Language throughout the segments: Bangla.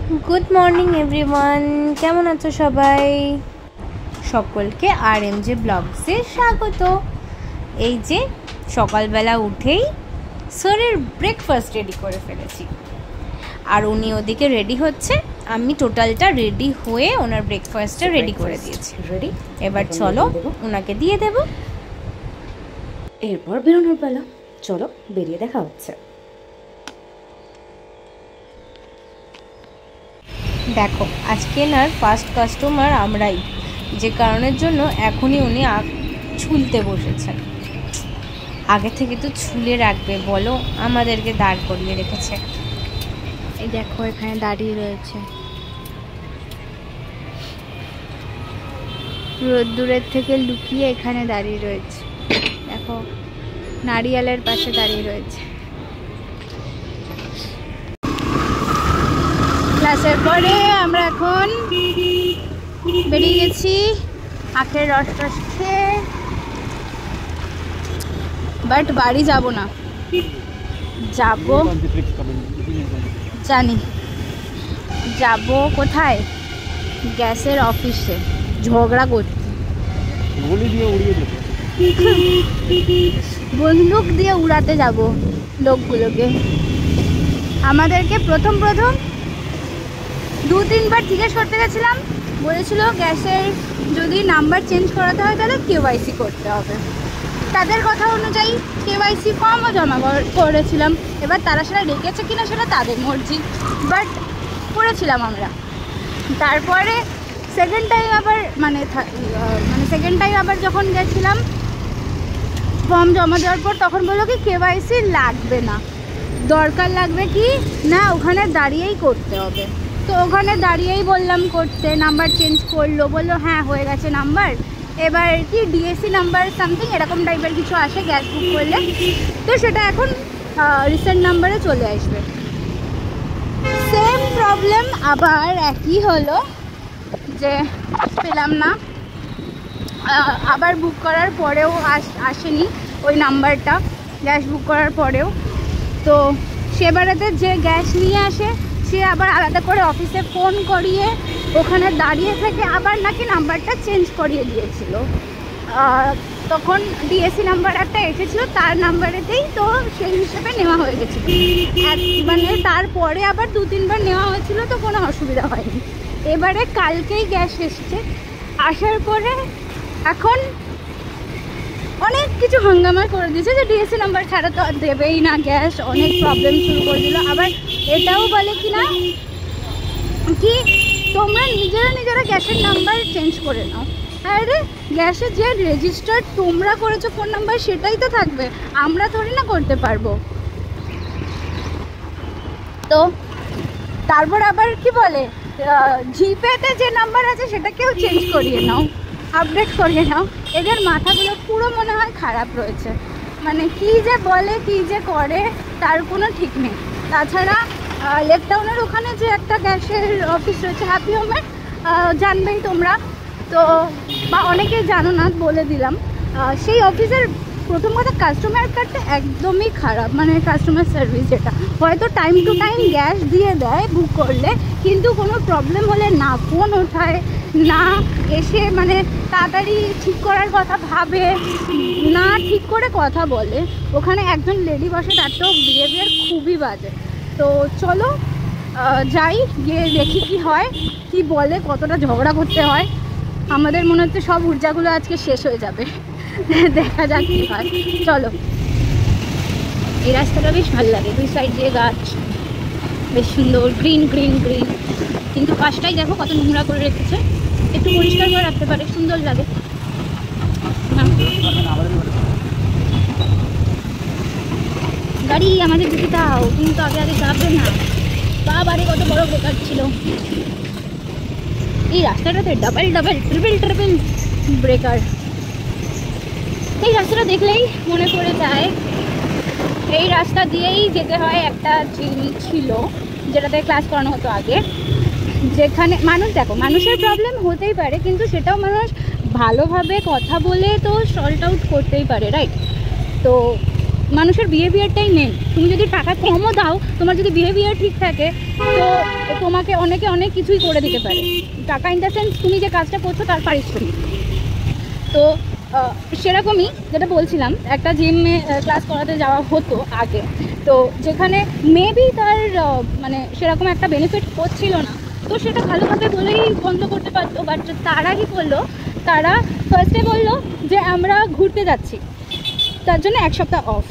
गुड मर्निंग एवरीवन, केमन आछो सबाई? सकलके आरएमजे ब्लगसे स्वागत। এই যে সকালবেলা উঠেই স্যারের ব্রেকফাস্ট রেডি করে ফেলেছি, আর উনি ওদিকে রেডি হচ্ছে, আমি টোটালটা রেডি হয়ে ওনার ব্রেকফাস্টটা রেডি করে দিয়েছি। রেডি, এবার চলো ওনাকে দিয়ে দেব, এরপর বেরোনোর বেলা। চলো বেরিয়ে দেখা হচ্ছে। দেখো আজকে না ফার্স্ট কাস্টমার আমরাই, যে কারণের জন্য এখনই উনি ছুলতে বসেছেন। আগে থেকে তো ছুলে রাখবে বলো, আমাদেরকে দাঁড় করিয়ে রেখেছে। এই দেখো এখানে দাঁড়িয়ে রয়েছে, রোদ্দুরের থেকে লুকিয়ে এখানে দাঁড়িয়ে রয়েছে। দেখো নারিয়ালের পাশে দাঁড়িয়ে রয়েছে। ক্লাসের পরে আমরা এখন বেরিয়ে গেছি আখের রস খেয়ে, বাট বাড়ি যাব না, যাব জানি যাব কোথায়, গ্যাসের অফিসে ঝগড়া করতে, বন্দুক দিয়ে উড়াতে যাব লোকগুলোকে। আমাদেরকে প্রথম 2-3 বার জিজ্ঞেস করতে গেছিলাম, বলেছিল গ্যাসের যদি নাম্বার চেঞ্জ করাতে হয় তাহলে কেওয়াইসি করতে হবে। তাদের কথা অনুযায়ী কেওয়াইসি ফর্মও জমা করেছিলাম। এবার তারা সেটা রেখেছে কিনা সেটা তাদের মর্জি, বাট করেছিলাম আমরা। তারপরে সেকেন্ড টাইম আবার যখন গেছিলাম ফর্ম জমা দেওয়ার পর, তখন বললো কি কেওয়াইসি লাগবে না, দরকার লাগবে কি না ওখানে দাঁড়িয়েই করতে হবে। তো ওখানে দাঁড়িয়েই বললাম করতে, নাম্বার চেঞ্জ করলো, বললো হ্যাঁ হয়ে গেছে নাম্বার। এবার কি ডিএসসি নাম্বার সামথিং এরকম টাইপের কিছু আসে গ্যাস বুক করলে, তো সেটা এখন রিসেন্ট নাম্বারে চলে আসবে। সেম প্রবলেম আবার একই হলো যে পেলাম না, আবার বুক করার পরেও আসেনি ওই নাম্বারটা, গ্যাস বুক করার পরেও। তো সেবারেতে যে গ্যাস নিয়ে আসে সে আবার আলাদা করে অফিসে ফোন করিয়ে ওখানে দাঁড়িয়ে থেকে আবার নাকি নাম্বারটা চেঞ্জ করিয়ে দিয়েছিল। তখন ডিএসসি নাম্বার একটা এসেছিলো তার নাম্বারেতেই, তো সেই হিসেবে নেওয়া হয়ে গেছিলো। মানে তারপরে আবার 2-3 বার নেওয়া হয়েছিল, তো কোনো অসুবিধা হয়নি। এবারে কালকেই গ্যাস এসছে, আসার পরে এখন অনেক কিছু হাঙ্গামা করে দিয়েছে যে ডিএসসি নাম্বার ছাড়া তো আর দেবেই না গ্যাস, অনেক প্রবলেম শুরু করে দিল। আবার এটাও বলে কি না কি তোমরা নিজেরা গ্যাসের নাম্বার চেঞ্জ করে নাও। আরে গ্যাসের যে রেজিস্টার্ড তোমরা করেছো ফোন নাম্বার সেটাই তো থাকবে, আমরা থোড়ি না করতে পারবো। তো তারপর আবার কি বলে জিপেতে যে নাম্বার আছে সেটাকেও চেঞ্জ করিয়ে নাও, আপডেট করিয়ে নাও। এদের মাথাগুলো পুরো মনে হয় খারাপ রয়েছে, মানে কি যে বলে কি যে করে তার কোনো ঠিক নেই। তাছাড়া লেক টাউনের ওখানে যে একটা গ্যাসের অফিস রয়েছে হ্যাপি হোমের, জানবেই তোমরা, তো বা অনেকেই জানো না বলে দিলাম। সেই অফিসের প্রথম কথা কাস্টমার কেয়ারটা একদমই খারাপ, মানে কাস্টমার সার্ভিস যেটা হয়তো টাইম টু টাইম গ্যাস দিয়ে দেয় বুক করলে, কিন্তু কোনো প্রবলেম হলে না ফোন ওঠায় না এসে মানে তাড়াতাড়ি ঠিক করার কথা ভাবে না, ঠিক করে কথা বলে। ওখানে একজন লেডি বসে, তারটাও বিহেভিয়ার খুবই বাজে। তো চলো যাই, গিয়ে দেখি কি হয়, কি বলে, কতটা ঝগড়া করতে হয়। আমাদের মনে হচ্ছে সব ঊর্জাগুলো আজকে শেষ হয়ে যাবে, দেখা যাক কি হয়। চলো, এই রাস্তাটা বেশ ভালো লাগে, 2 সাইড দিয়ে গাছ, বেশ সুন্দর গ্রিন গ্রিন গ্রিন, কিন্তু পাশটাই দেখো কত নোংরা করে রেখেছে, একটু পরিষ্কার করে রাখতে পারে, সুন্দর লাগে। গাড়ি আমাদের দিকে দাও, কিন্তু আগে যাবে না, বাবারে কত বড় বেকার ছিল। এই রাস্তাটাতে ডাবল ট্রিপল ব্রেকার। এই রাস্তাটা দেখলেই মনে পড়ে যায় এই রাস্তা দিয়েই যেতে হয় একটা জিম ছিল যেটাতে ক্লাস করানো হতো আগে, যেখানে মানুষ দেখো মানুষের প্রবলেম হতেই পারে, কিন্তু সেটাও মানুষ ভালোভাবে কথা বলে তো সল্ট আউট করতেই পারে, রাইট? তো মানুষের বিহেভিয়ারটাই মেন। তুমি যদি টাকা কমও দাও, তোমার যদি বিহেভিয়ার ঠিক থাকে, তো তোমাকে অনেকে অনেক কিছুই করে দিতে পারে। টাকা ইন দ্য সেন্স তুমি যে কাজটা করছো তার পারিশ্রমিক। তো সেরকমই যেটা বলছিলাম, একটা জিমে ক্লাস করাতে যাওয়া হতো আগে, তো যেখানে মেবি তার মানে সেরকম একটা বেনিফিট হচ্ছিল না, তো সেটা ভালোভাবে বলেই বন্ধ করতে পারতো। বাট তারা কি করলো, তারা ফার্স্টে বললো যে আমরা ঘুরতে যাচ্ছি, তার জন্য 1 সপ্তাহ অফ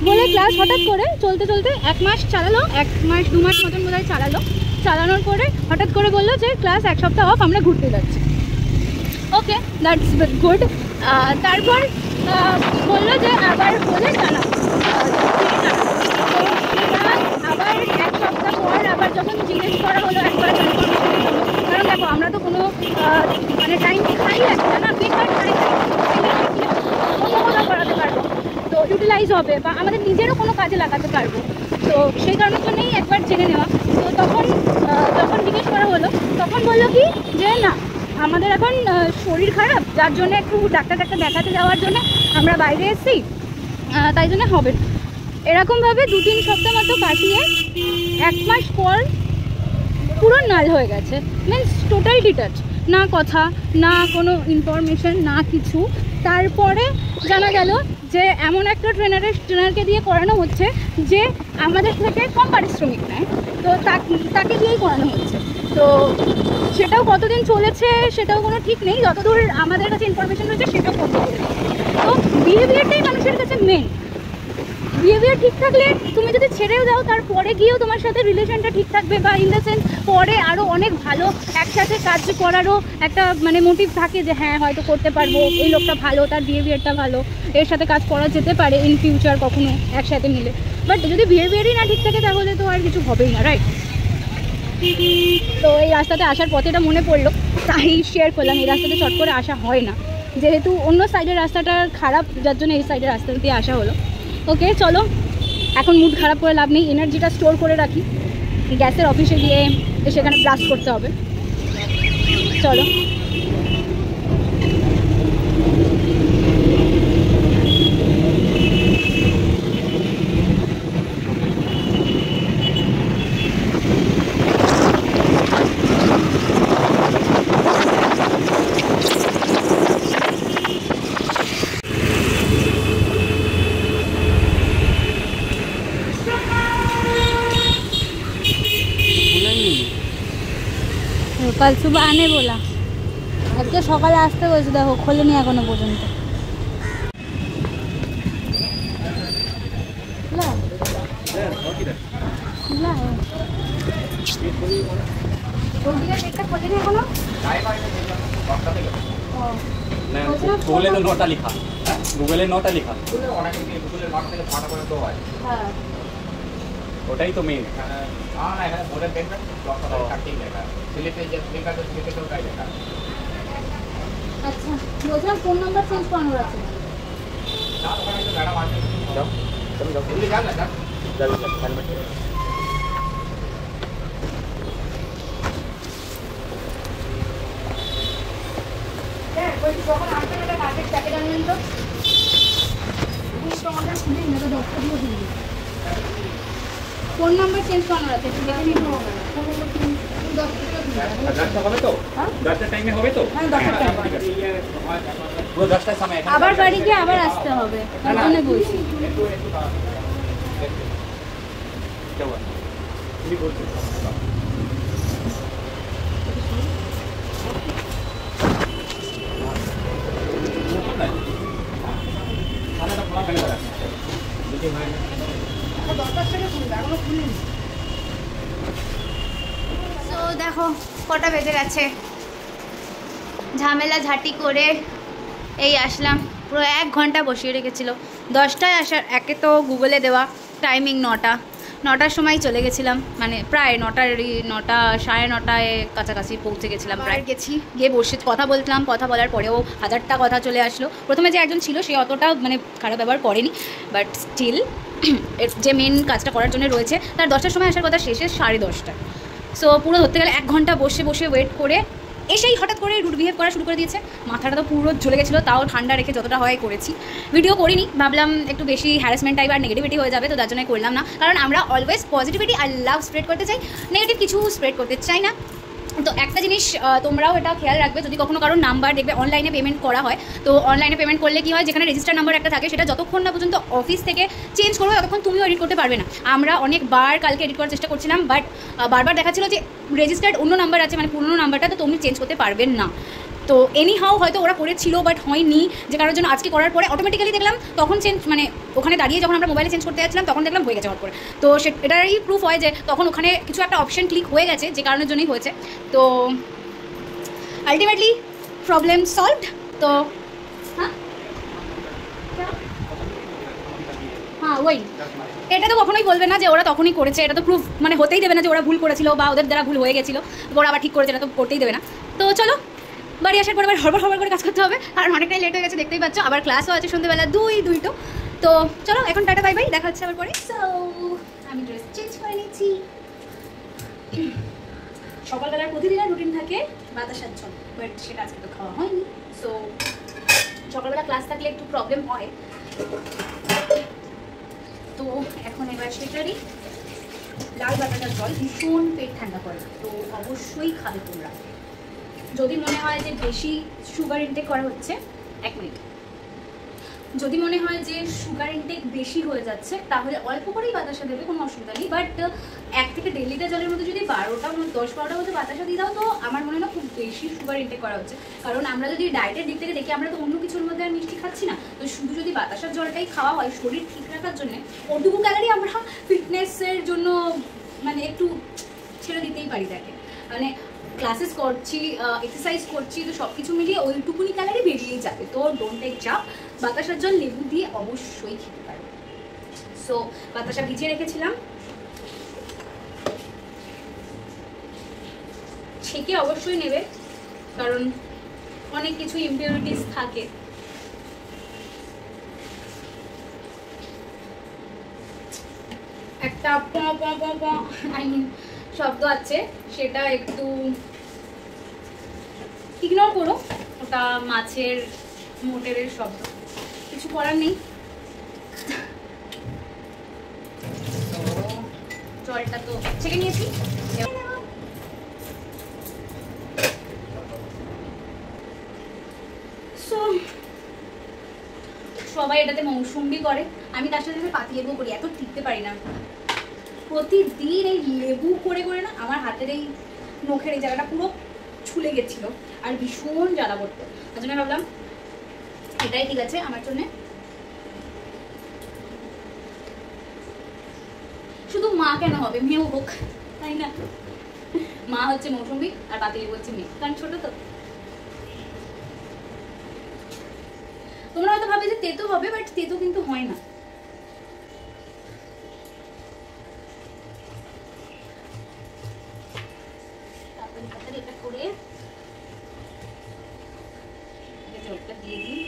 বলে ক্লাস হঠাৎ করে চলতে চলতে 1 মাস চালালো, 1 মাস 2 মাস মতন বোধহয় চালানোর পরে হঠাৎ করে বললো যে ক্লাস 1 সপ্তাহ অফ, আমরা ঘুরতে যাচ্ছি। ওকে, দ্যাটস গুড। তারপর বললো যে আবার বলে জানাবো। আবার 1 সপ্তাহ পর আবার যখন জিজ্ঞেস করা হলো একবার, কারণ দেখো আমরা তো কোনো মানে টাইম খাই লাগছে না, বেকার টাইম অন্য কোথাও করাতে পারবো, তো ইউটিলাইজ হবে বা আমাদের নিজেরও কোনো কাজে লাগাতে পারবো। তো সেই কারণের জন্যই একবার জেনে নেওয়া। তো তখন যখন জিজ্ঞেস করা হলো, তখন বললো কি যে না, আমাদের এখন শরীর খারাপ, যার জন্য একটু ডাক্তার দেখাতে যাওয়ার জন্য আমরা বাইরে এসেছি, তাই জন্য হবে। এরকমভাবে 2-3 সপ্তাহ মতো কাটিয়ে 1 মাস পর পুরো নাল হয়ে গেছে, মিনস টোটাল ডিটাচ, না কথা, না কোনো ইনফরমেশন, না কিছু। তারপরে জানা গেল যে এমন একটা ট্রেনারকে দিয়ে করানো হচ্ছে যে আমাদের থেকে কম পারিশ্রমিক নেয়, তো তাকে দিয়েই করানো হচ্ছে। তো সেটাও কতদিন চলেছে সেটাও কোনো ঠিক নেই, যতদূর আমাদের কাছে ইনফরমেশন রয়েছে সেটাও করতে হবে। তো বিহেভিয়ারটাই মানুষের কাছে মেন। বিহেভিয়ার ঠিক থাকলে তুমি যদি ছেড়েও দাও, তারপরে গিয়েও তোমার সাথে রিলেশনটা ঠিক থাকবে, বা ইন দ্য সেন্স পরে আরও অনেক ভালো একসাথে কাজ করারও একটা মানে মোটিভ থাকে যে হ্যাঁ হয়তো করতে পারবো, এই লোকটা ভালো, তার বিহেভিয়ারটা ভালো, এর সাথে কাজ করা যেতে পারে ইন ফিউচার কখনো একসাথে মিলে। বাট যদি বিহেভিয়ারই না ঠিক থাকে তাহলে তো আর কিছু হবেই না, রাইট? তো এই রাস্তাতে আসার পথে এটা মনে পড়লো, তাই শেয়ার করলাম। এই রাস্তাতে চট করে আসা হয় না, যেহেতু অন্য সাইডের রাস্তাটা খারাপ, যার জন্য এই সাইডের রাস্তা দিয়ে আসা হলো। ওকে, চলো, এখন মুড খারাপ করে লাভ নেই, এনার্জিটা স্টোর করে রাখি, গ্যাসের অফিসে গিয়ে সেখানে ব্লাস্ট করতে হবে। চলো। कल सुबह आने बोला, আজকে সকালে আসতে বলছে, দেখো খোলেনি এখনো পর্যন্ত। গুগলে তো 9টা লেখা, গুগলে 9টা লেখা, ওটাই তো মেন। আচ্ছা, বলছিলাম ফোন নাম্বার চেঞ্জ করানোর আছে। ফোন নাম্বার চেঞ্জ করানোর আছে, একটু দেখে নিন। 10টা হবে তো? 10টার টাইমে হবে তো? হ্যাঁ, 10টার টাইমে। পুরো 10টার সময় আবার বাড়ি গিয়ে আবার আসতে হবে, তার জন্য বলছি। তুমি বলছো তো দেখো কটা বেজে গেছে, ঝামেলা ঝাঁটি করে এই আসলাম। পুরো 1 ঘন্টা বসিয়ে রেখেছিল। 10টায় আসার, একে তো গুগলে দেওয়া টাইমিং 9টার সময় চলে গেছিলাম, মানে প্রায় 9টা সাড়ে 9টায় কাছাকাছি পৌঁছে গেছিলাম। প্রায় গেছি, গিয়ে বসে কথা বললাম, কথা বলার পরেও 1000টা কথা চলে আসলো। প্রথমে যে একজন ছিল সে অতটা মানে খারাপ ব্যবহার করেনি, বাট স্টিল যে মেন কাজটা করার জন্য রয়েছে তার 10টার সময় আসার কথা, শেষে 10:30। সো পুরো ধরতে গেলে 1 ঘন্টা বসে বসে ওয়েট করে এসেই হঠাৎ করে রুড বিহেভ করা শুরু করে দিয়েছে। মাথাটা তো পুরো জ্বলে গেছিলো, তাও ঠান্ডা রেখে যতটা হয় করেছি। ভিডিও করিনি, ভাবলাম একটু বেশি হ্যারাসমেন্ট টাইপ আর নেগেটিভিটি হয়ে যাবে, তো তার জন্য করলাম না। কারণ আমরা অলওয়েজ পজিটিভিটি আর লাভ স্প্রেড করতে চাই, নেগেটিভ কিছু স্প্রেড করতে চাই না। তো একটা জিনিস তোমরাও এটা খেয়াল রাখবে, যদি কখনো কারোর নাম্বার দেখবে অনলাইনে পেমেন্ট করা হয়, তো অনলাইনে পেমেন্ট করলে কি হয়, যেখানে রেজিস্টার নাম্বার একটা থাকে সেটা যতক্ষণ না পর্যন্ত অফিস থেকে চেঞ্জ করবে ততক্ষণ তুমিও এডিট করতে পারবে না। আমরা অনেকবার কালকে এডিট করার চেষ্টা করছিলাম, বাট বারবার দেখাচ্ছিল যে রেজিস্টার্ড অন্য নাম্বার আছে, মানে পুরনো নাম্বারটা, তো তুমি চেঞ্জ করতে পারবেন না। তো এনি হাউ হয়তো ওরা করেছিল বাট হয়নি, যে কারোর জন্য আজকে করার পরে অটোমেটিক্যালি দেখলাম তখন চেঞ্জ, মানে ওখানে দাঁড়িয়ে যখন আমরা মোবাইলে চেঞ্জ করতে যাচ্ছিলাম তখন দেখলাম হয়ে গেছে হট করে। তো এটারই প্রুফ হয় যে তখন ওখানে কিছু একটা অপশন ক্লিক হয়ে গেছে, যে কারণের জন্যই হয়েছে। তো আলটিমেটলি প্রবলেম সলভড। তো হ্যাঁ ওই এটা তো কখনোই বলবে না যে ওরা তখনই করেছে, এটা তো প্রুফ মানে হতেই দেবে না যে ওরা ভুল করেছিল বা ওদের দ্বারা ভুল হয়ে গেছিলো, ওরা আবার ঠিক করেছে, এটা তো করতেই দেবে না। তো চলো বাড়ি আসার পর আবার হড়বড় করে কাজ করতে হবে, আর অনেকটাই লেট হয়ে গেছে দেখতেই পাচ্ছ, আবার ক্লাসও আছে সন্ধ্যেবেলা দুইটো। তো চলো এখন টাটা বাই বাই, দেখা হচ্ছে আবার পরে। সো আমি ড্রেস চেঞ্জ করে নিচ্ছি। সকালবেলার প্রতিদিনের রুটিন থাকে বাতাসার জল, বাট সেটা আজকে তো খাওয়া হয়নি। সো সকালবেলা ক্লাস থাকলে একটু প্রবলেম হয়। তো এখন এবার সেটারই লাল বাতাসার জল ভীষণ পেট ঠান্ডা করে, তো অবশ্যই খাবে তোমরা। যদি মনে হয় যে বেশি সুগার ইনটেক করা হচ্ছে, 1 মিনিট, যদি মনে হয় যে সুগার ইনটেক বেশি হয়ে যাচ্ছে তাহলে অল্প করেই বাতাসা দেবে, কোনো অসুবিধা নেই। বাট 1 থেকে 1.5 লিটার জলের মধ্যে যদি 10-12টা মধ্যে বাতাসা দিয়ে দাও, তো আমার মনে হয় না খুব বেশি সুগার ইনটেক করা হচ্ছে। কারণ আমরা যদি ডায়েটের দিক থেকে দেখি, আমরা তো অন্য কিছুর মধ্যে আর মিষ্টি খাচ্ছি না, তো শুধু যদি বাতাসার জলটাই খাওয়া হয় শরীর ঠিক রাখার জন্য, ওটুকু ক্যালোরি আমরা ফিটনেসের জন্য মানে একটু ছেড়ে দিতেই পারি। দেখে মানে ক্লাসেস করছি, এক্সারসাইজ করছি, তো সব কিছু মিলিয়ে ওইটুকুনি ক্যালোরি বেরিয়েই যাবে। তো ডোন্ট টেক চাপ, বাতাসার জল লেবু দিয়ে অবশ্যই খেতে পারবে। সো বাতাসা ভিজিয়ে রেখেছিলাম, ছেঁকে অবশ্যই নেবে, কারণ অনেক কিছু ইমপিউরিটিস থাকে। একটা শব্দ আছে, সেটা একটু ইগনোর করো, ওটা মাছের মোটরের শব্দ, কিছু করার নেই। জলটা তো ছেঁকে নিয়েছি। সবাই এটাতে মৌসুম্বি করে, আমি তার সাথে পাতিলেবু করি, এত টিকতে পারি না। প্রতিদিন এই লেবু করে করে না আমার হাতের এই নখের এই জায়গাটা পুরো ছুলে গেছিল আর ভীষণ জ্বালা করতো। তার জন্য ভাবলাম এটাই ঠিক আছে আমার জন্য। শুধু মা কেন হবে, মেয়েও হোক, তাই না? মা হচ্ছে মৌসুম্বি আর পাতিলেবু হচ্ছে মেয়ে, কারণ ছোট তো। তোমরা হয়তো ভাবে যে তেতো হবে, বাট তেতো কিন্তু হয় না। এটা করে জলটা দিয়ে দিই।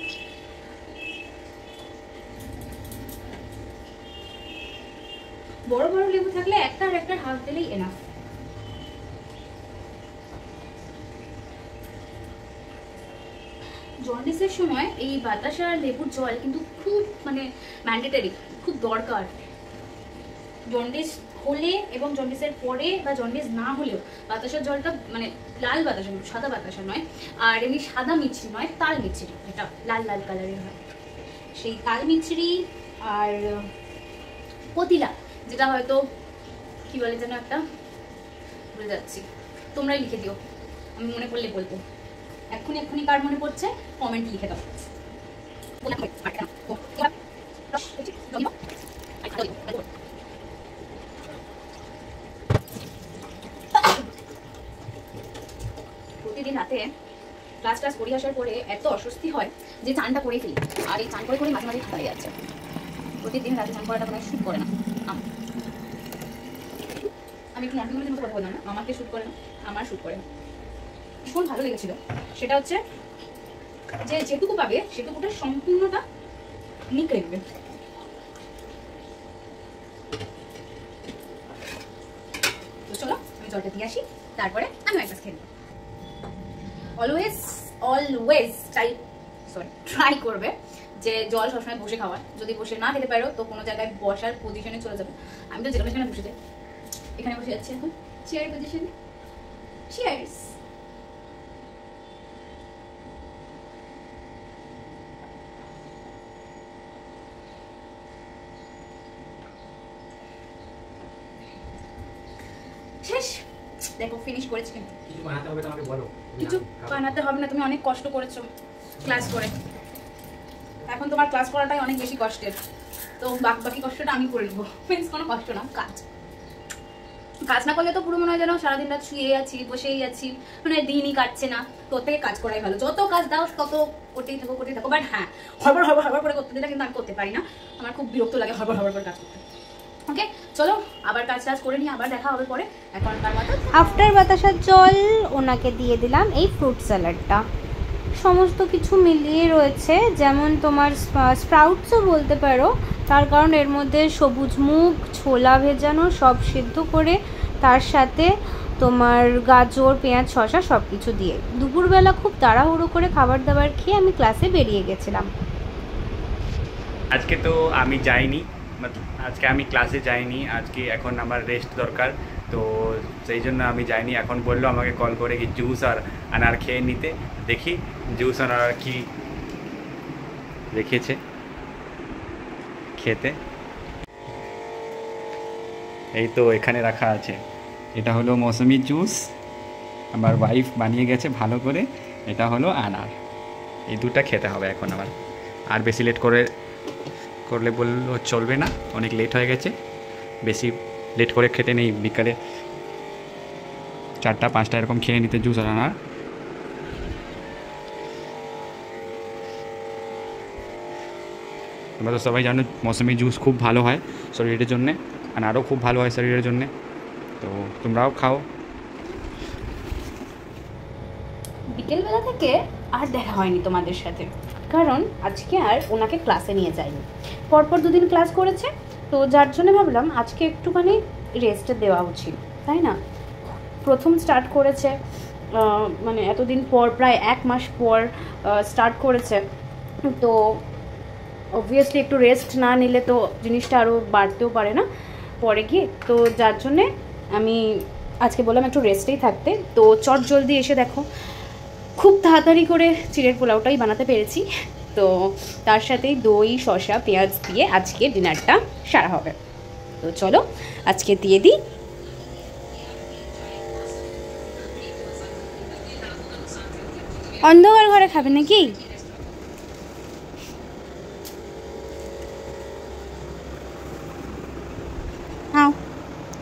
বড় বড় লেবু থাকলে একটা আর একটা হাফ দিলেই এনাফ। জন্ডিসের সময় এই বাতাসা আর লেবুর জল কিন্তু খুব মানে ম্যান্ডেটারি, খুব দরকার। জন্ডিস হলে এবং জন্ডিসের পরে বা জন্ডিস না হলেও বাতাসার জলটা, মানে লাল বাতাসা, সাদা বাতাসা নয়, আর এমনি সাদা মিছরি নয়, তাল মিছরি, এটা লাল লাল কালারের হয়, সেই তাল মিছরি আর পতিলা, যেটা হয়তো কি বলে যেন একটা, ভুলে যাচ্ছি, তোমরাই লিখে দিও, আমি মনে করলে বলবো। এক্ষুনি কার মনে পড়ছে কমেন্ট লিখে দাও। প্রতিদিন রাতে ক্লাস করে আসার পরে এত অস্বস্তি হয় যে চানটা করে ফেলি, আর এই চান করে করে মাঝে মাঝে খাওয়াই যাচ্ছে। প্রতিদিন রাতে চান করাটা কোনো শ্যুট করে না। আমি একটু নর্মালের মতো কথা বললাম না, আমাকে শ্যুট করে না, আমার শ্যুট করে না। ভীষণ ভালো লেগেছিল, সেটা হচ্ছে যে যেটুকু পাবে সেটুকুটা সম্পূর্ণটা নিকড়ে নেবে। তো চলো আমি জলটা দিয়ে আসি, তারপরে আমি এক গ্লাস খেয়ে নেব। অলওয়েজ ট্রাই করবে যে জল সবসময় বসে খাওয়ার। যদি বসে না খেতে পারো তো কোনো জায়গায় বসার পজিশনে চলে যাবে। আমি তো যেখানে সেখানে বসে যাই, এখানে বসে যাচ্ছি এখন চেয়ার পজিশনে। চিয়ার্স। শেষ, দেখো ফিনিশ করেছি। কিন্তু কিছু বানাতে হবে তোমাকে বলো। কিছু বানাতে হবে না, তুমি অনেক কষ্ট করেছো ক্লাস করে। এখন তোমার ক্লাস করাটাই অনেক বেশি কষ্টের, তো বাকি কষ্টটা আমি করে নেবো। মিন্স কোনো কষ্ট না, কাজ না করলে তো পুরো মনে হয় যেন সারাদিন রাত শুয়ে আছি, বসেই আছি, মানে দিনই কাটছে না। তোর থেকে কাজ করাই ভালো, যত কাজ দাও তত করতেই থাকো। বাট হ্যাঁ, হড়বড় করে করতে দিলে কিন্তু আমি করতে পারি না, আমার খুব বিরক্ত লাগে হড়বড় করে কাজ করতে। ওকে চলো আবার কাজ করে নিয়ে আবার দেখা হবে পরে। এখন তার মতো আফটার বাতাসার জল ওনাকে দিয়ে দিলাম এই ফ্রুট স্যালাডটা। সমস্ত কিছু মিলিয়ে রয়েছে, যেমন তোমার স্প্রাউটসও বলতে পারো, তার কারণ এর মধ্যে সবুজ মুগ, ছোলা ভেজানো সব সিদ্ধ করে, তার সাথে তোমার গাজর, পেঁয়াজ, শসা সব কিছু দিয়ে। দুপুরবেলা খুব তাড়াহুড়ো করে খাবার দাবার খেয়ে আমি ক্লাসে বেরিয়ে গেছিলাম। আজকে তো আমি যাইনি, আজকে আমি ক্লাসে যাইনি, আজকে এখন আমার রেস্ট দরকার, তো সেই জন্য আমি যাইনি। এখন বললো আমাকে কল করে কি জুস আর আনার খেয়ে নিতে। দেখি জুস আর আনার কি রেখেছে খেতে। এই তো এখানে রাখা আছে, এটা হলো মৌসুমি জুস, আমার ওয়াইফ বানিয়ে গেছে ভালো করে। এটা হলো আনার, এই দুটা খেতে হবে এখন আমার। আর বেশি লেট করলে বললো চলবে না, অনেক লেট হয়ে গেছে, বেশি লেট করে খেতে নেই। বিকালে 4টা-5টা এরকম খেয়ে নিতে জুস আর আনার। তোমরা তো সবাই জানো মৌসুমি জুস খুব ভালো হয় শরীরের জন্যে, আনারও খুব ভালো হয় শরীরের জন্যে, তো তোমরাও খাও। বিকেলবেলা থেকে আর দেখা হয়নি তোমাদের সাথে, কারণ আজকে আর ওনাকে ক্লাসে নিয়ে যাইনি। পরপর 2 দিন ক্লাস করেছে, তো যার জন্য ভাবলাম আজকে একটুখানি রেস্ট দেওয়া উচিত, তাই না? প্রথম স্টার্ট করেছে, মানে এতদিন পর, প্রায় 1 মাস পর স্টার্ট করেছে, তো অবভিয়াসলি একটু রেস্ট না নিলে তো জিনিসটা আরও বাড়তেও পারে না পরে গিয়ে। তো যার জন্যে আমি আজকে বললাম একটু রেস্টেই থাকতে। তো চট জলদি এসে দেখো খুব তাড়াতাড়ি করে চিড়ের পোলাওটাই বানাতে পেরেছি। তো তার সাথেই দই, শসা, পেঁয়াজ দিয়ে আজকে ডিনারটা সারা হবে। তো চলো আজকে দিয়ে দিই। অন্ধকার ঘরে খাবে নাকি? নাও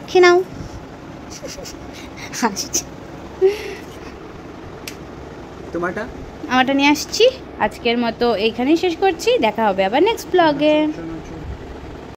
খেয়ে নাও। তোমারটা আমারটা নিয়ে আসছি। আজকের মতো এইখানেই শেষ করছি, দেখা হবে আবার নেক্সট ব্লগে।